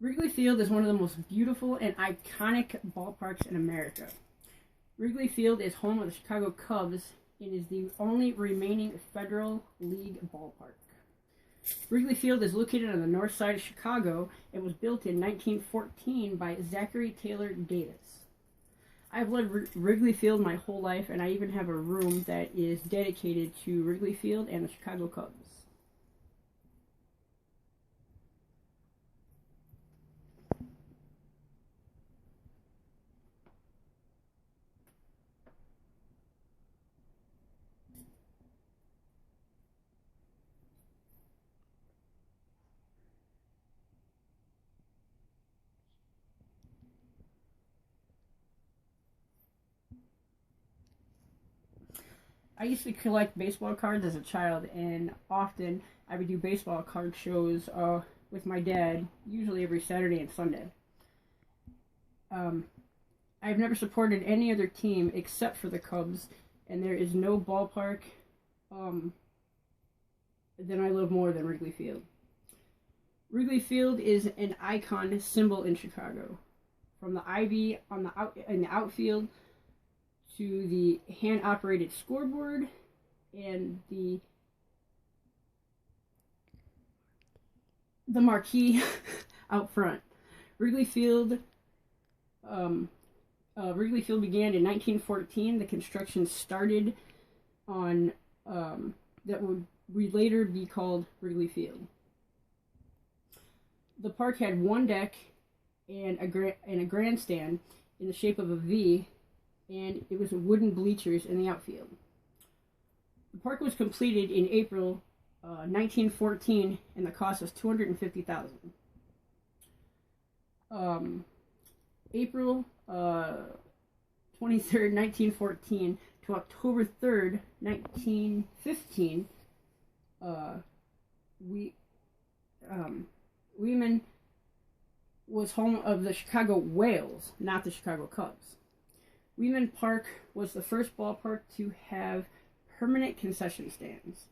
Wrigley Field is one of the most beautiful and iconic ballparks in America. Wrigley Field is home of the Chicago Cubs and is the only remaining Federal League ballpark. Wrigley Field is located on the north side of Chicago and was built in 1914 by Zachary Taylor Davis. I've loved Wrigley Field my whole life, and I even have a room that is dedicated to Wrigley Field and the Chicago Cubs. I used to collect baseball cards as a child, and often I would do baseball card shows with my dad, usually every Saturday and Sunday. Um, I've never supported any other team except for the Cubs, and there is no ballpark um, that I love more than Wrigley Field. Wrigley Field is an icon symbol in Chicago, from the ivy in the outfield to the hand-operated scoreboard and the marquee out front. Wrigley Field Wrigley Field began in 1914. The construction started on that would later be called Wrigley Field. The park had one deck and a grandstand in the shape of a V, and it was wooden bleachers in the outfield. The park was completed in April 1914, and the cost was $250,000. April 23rd, 1914 to October 3rd, 1915, Wheeman was home of the Chicago Whales, not the Chicago Cubs. Wheeman Park was the first ballpark to have permanent concession stands.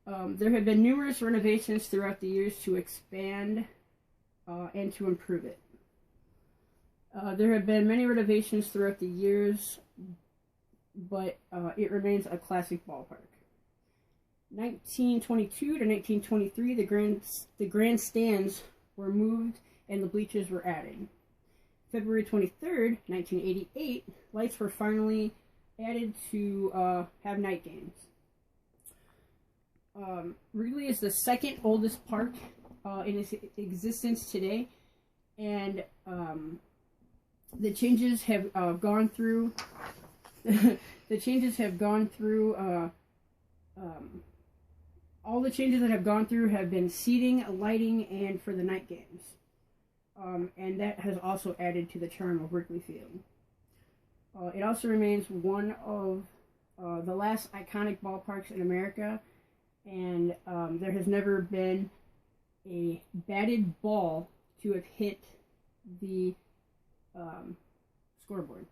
There have been numerous renovations throughout the years to expand and to improve it. There have been many renovations throughout the years, but it remains a classic ballpark. 1922 to 1923, the grandstands were moved and the bleachers were added. February 23rd, 1988, lights were finally added to have night games. Wrigley is the second oldest park in its existence today, and the changes have gone through. The changes have gone through. All the changes that have gone through have been seating, lighting, and for the night games. And that has also added to the charm of Wrigley Field. It also remains one of the last iconic ballparks in America, and there has never been a batted ball to have hit the scoreboard.